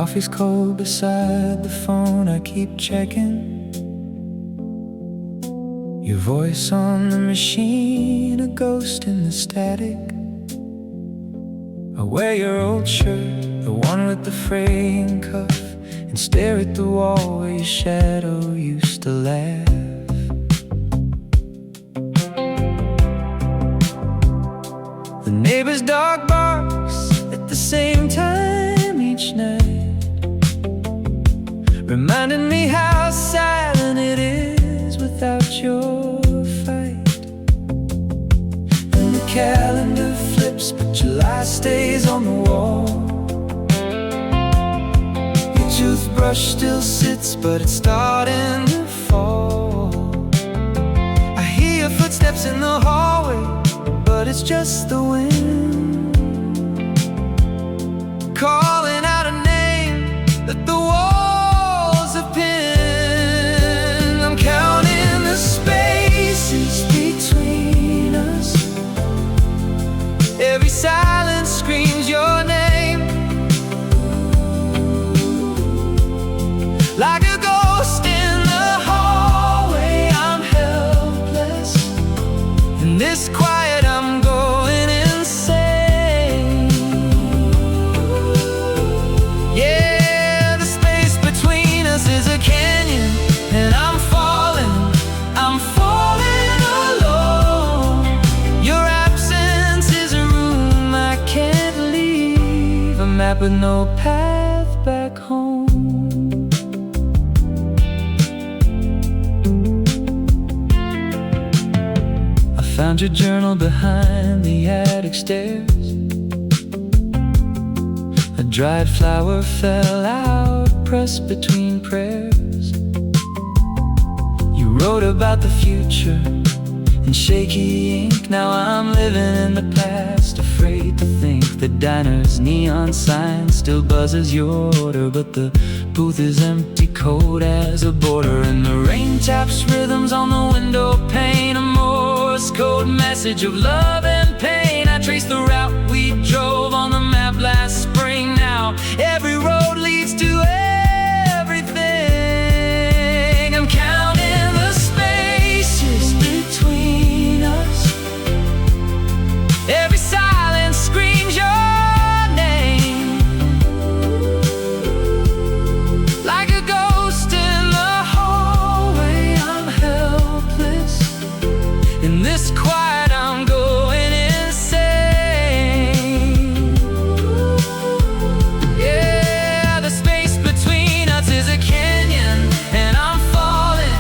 coffee's cold beside the phone, I keep checking. Your voice on the machine, a ghost in the static. I wear your old shirt, the one with the fraying cuff, and stare at the wall where your shadow used to laugh. The neighbor's dog barks at the same time each night, reminding me how silent it is without your fight. And the calendar flips, but July stays on the wall. Your toothbrush still sits, but it's starting to fall. I hear your footsteps in the hallway, but it's just the wind calling out a name that the walls have pinned. I'm counting the spaces between us. Every silence screams your name, like a ghost in the hallway. I'm helpless in this quiet, I'm going insane. Yeah, the space between us is a canyon, and I'm falling alone. Your absence is a room I can't leave, a map with no path back home. Found your journal behind the attic stairs. A dried flower fell out, pressed between prayers. You wrote about the future in shaky ink. Now I'm living in the past, afraid to think. The diner's neon sign still buzzes your order, but the booth is empty, cold as a border. And the rain taps rhythms on the window pane, a Morse code message of love and pain. I trace the route we drove on the map last spring. Now every road leads to everything. I'm counting the spaces between us. Every silence screams your name, like a ghost in the hallway. I'm helpless in this quiet, I'm going insane. Yeah, the space between us is a canyon, and I'm falling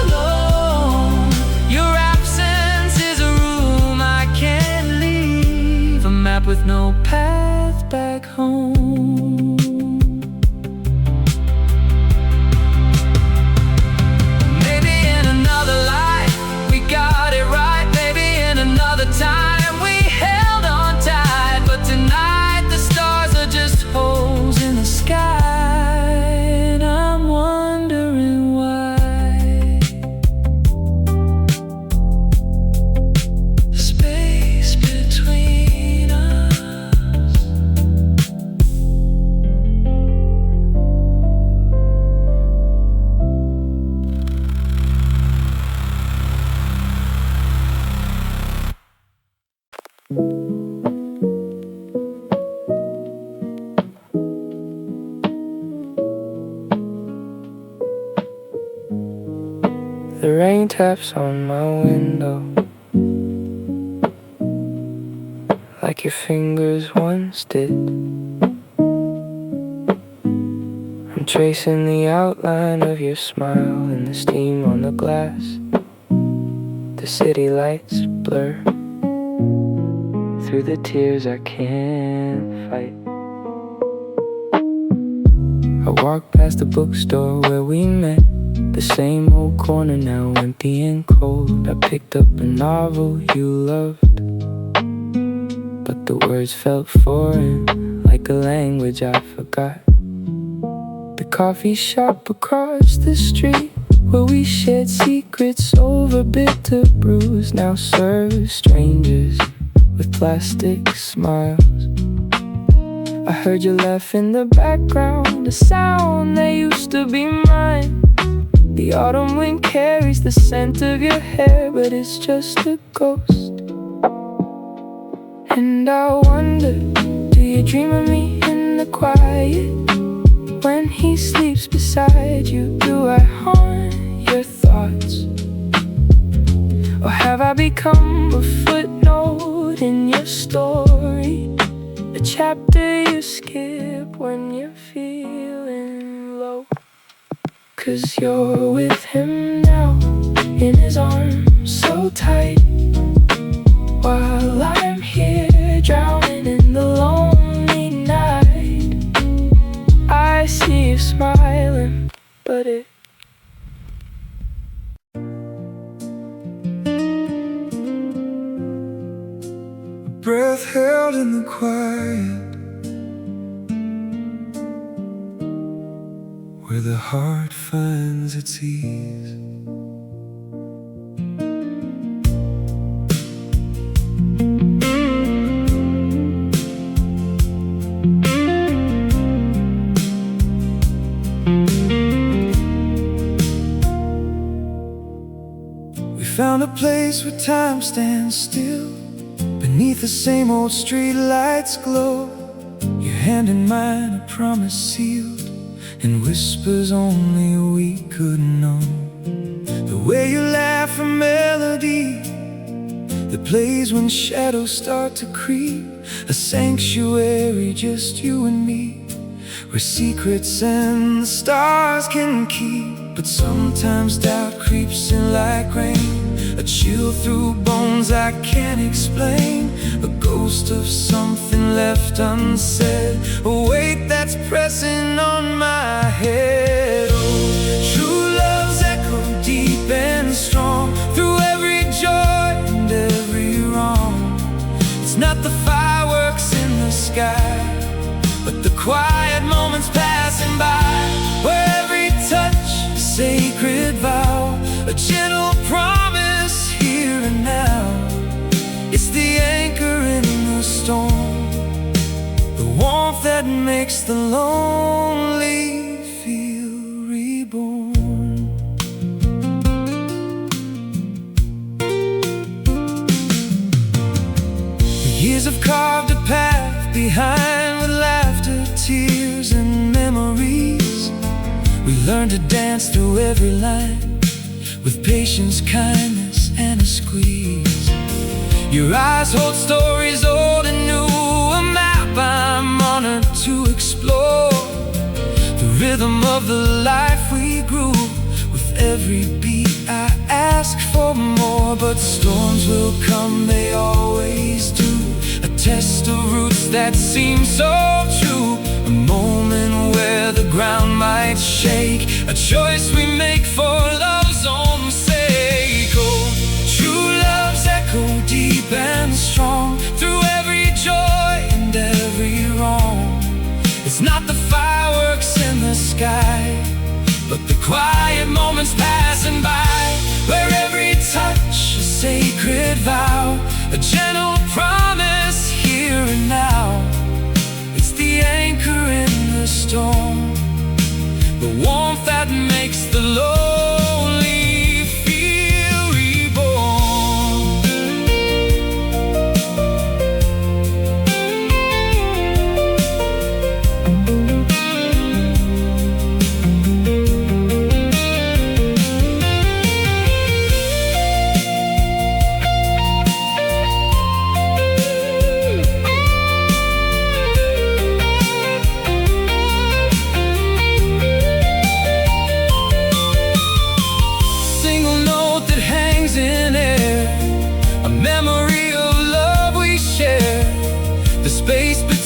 alone. Your absence is a room I can't leave, a map with no path back home. Maybe in another life we got it right. Maybe in another time we held on tight. But tonight the stars are just holes in the sky, and I'm wondering why. The space between us. The rain taps on my window, like your fingers once did. I'm tracing the outline of your smile and the steam on the glass. The city lights blur through the tears I can't fight. I walk past the bookstore where we met, the same old corner now empty and cold. I picked up a novel you loved, but the words felt foreign, like a language I forgot. The coffee shop across the street, where we shared secrets over bitter brews, now serves strangers with plastic smiles. I heard you laugh in the background, the sound that used to be mine. The autumn wind carries the scent of your hair, but it's just a ghost. And I wonder, do you dream of me in the quiet? When he sleeps beside you, do I haunt your thoughts? Or have I become a footnote in your story? A chapter you skip when you're feeling low. 'Cause you're with him now, in his arms so tight, while I'm here drowning in the lonely night. I see you smiling, but a breath held in the quiet, where the heart finds its ease. We found a place where time stands still, beneath the same old street lights glow. Your hand in mine, a promise sealed, in whispers only we could know. The way you laugh, a melody that plays when shadows start to creep. A sanctuary, just you and me, where secrets and the stars can keep. But sometimes doubt creeps in like rain, a chill through bones I can't explain. A ghost of something left unsaid, a weight that's pressing on my head. Oh, true love's echo deep and strong, through every joy and every wrong. It's not the fireworks in the sky, but the quiet moments passing by, where every touch a sacred vow, a gentle promise here and now. It's the anchor in the storm, the warmth that makes the lonely feel reborn. The years have carved a path behind, with laughter, tears, and memories. We learned to dance through every line, with patience, kindness, and a squeeze. Your eyes hold stories old and new, a map I'm honored to explore. The rhythm of the life we grew, with every beat I ask for more. But storms will come, they always do, a test of roots that seem so true. A moment where the ground might shake, a choice we make for love's own sake. Oh, true love's echo deep and strong, through every joy and every wrong. It's not the fireworks in the sky, but the quiet moments passing by, where every touch a sacred vow, a gentle promise here and now. It's the anchor in the storm, the warmth that makes the lonely feel reborn.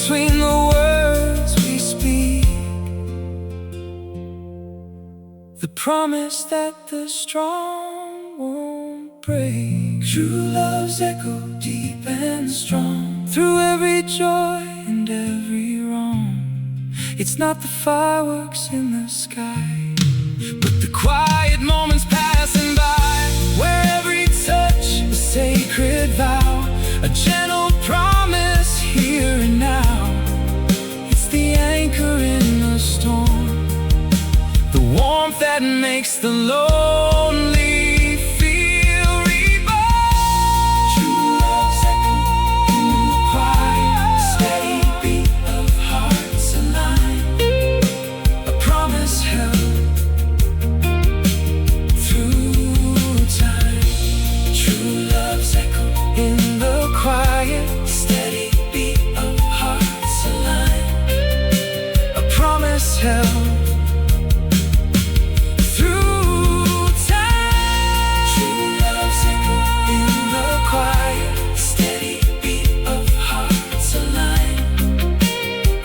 Between the words we speak, the promise that the strong won't break. True love's echo deep and strong, through every joy and every wrong. It's not the fireworks in the sky, but the quiet moments passing by, where every touch a sacred vow, a gentle promise here and now. that makes the lonely feel reborn. True love's echo in the quiet, steady beat of hearts aligned. A promise held through time. True love's echo in the quiet, steady beat of hearts aligned. A promise held through time. True love's echo in the quiet, steady beat of hearts aligned.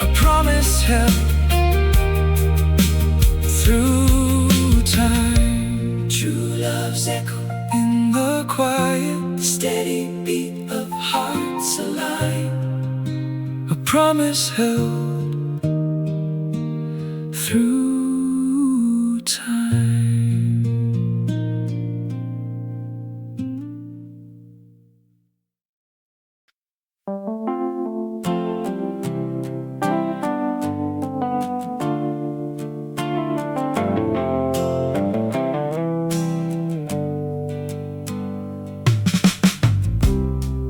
A promise held through time. True love's echo in the quiet, steady beat of hearts aligned. A promise held through time.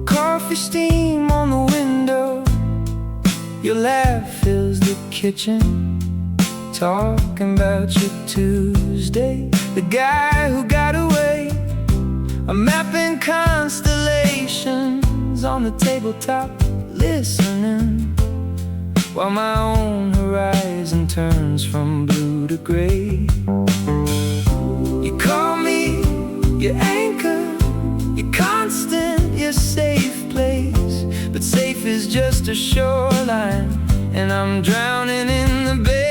Coffee steam on the window, your laugh fills the kitchen. Talking about your Tuesday, the guy who got away. I'm mapping constellations on the tabletop, listening, while my own horizon turns from blue to gray. You call me your anchor, your constant, your safe place. But safe is just a shoreline, and I'm drowning in the bay.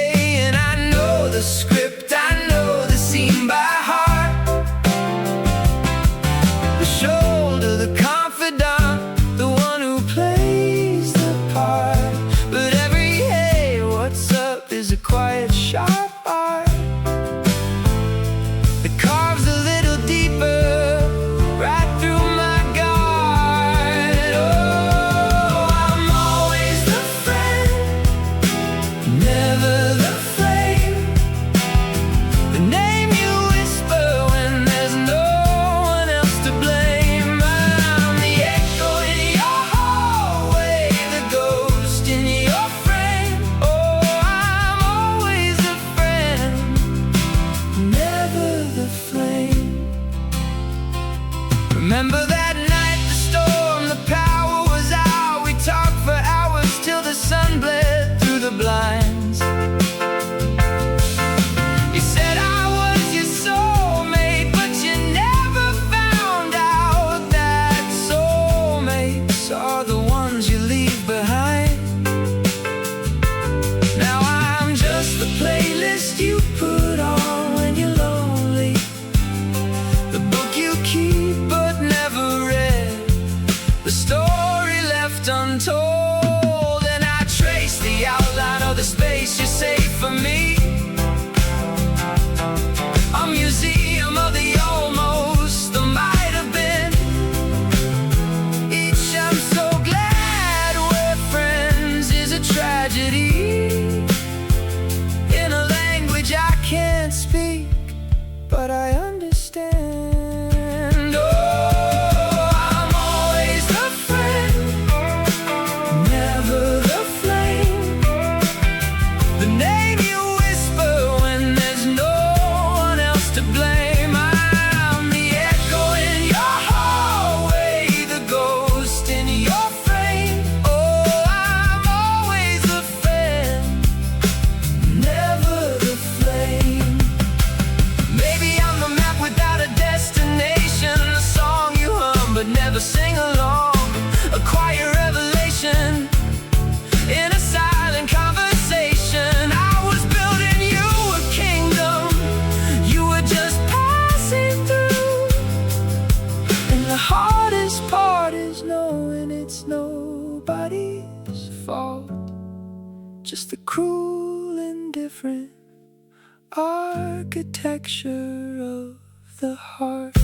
The script, I know the scene by heart. The shoulder, the confidant, the one who plays the part. But every hey, what's up is a quiet, sharp art that carves a little deeper right through my guard. Oh, I'm always the friend, never the flame. The name you whisper when there's no one else to blame. I'm the echo in your hallway, the ghost in your frame. Oh, I'm always a friend, never the flame. Remember that night, the storm, the power was out. We talked for hours till the sun bled through the blinds. You said I was your soulmate, but you never found out that soulmates are the ones you leave behind. Now I'm just the playlist you put on when you're lonely, the book you keep but never read, the story left untold. And I trace the outline of the space you save for me. A museum of the almost, the might have been. Each I'm so glad we're friends is a tragedy in a language I can't speak, but I understand. Oh, I'm always the friend, never the flame. The name you whisper when there's no one else to blame. I'm the echo in your hallway, the ghost in your frame. Oh, I'm always the friend, never the flame. Maybe I'm the map without a destination, a song you hum but never sing along, a quiet revelation in a silent conversation. I was building you a kingdom, you were just passing through. And the hardest part is knowing it's nobody's fault, just the cruel, indifferent architecture of the heart.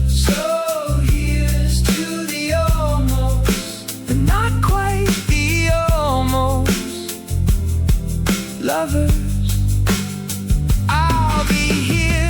So here's to the almost, the not quite, the almost lovers. I'll be here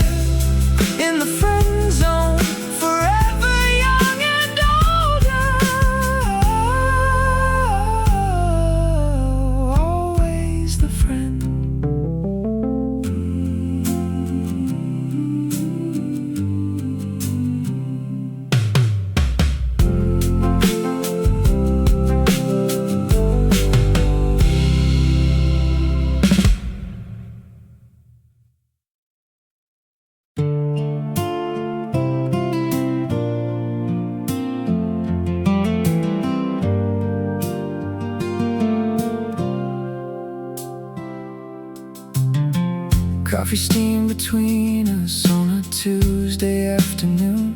Coffee steam between us on a Tuesday afternoon.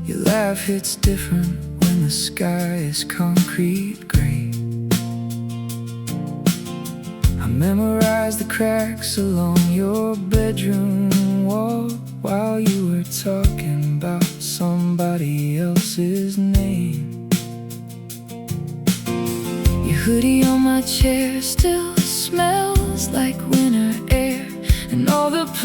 Your laugh hits different when the sky is concrete gray. I memorized the cracks along your bedroom wall while you were talking about somebody else's name. Your hoodie on my chair still smells like winter air, and all the plans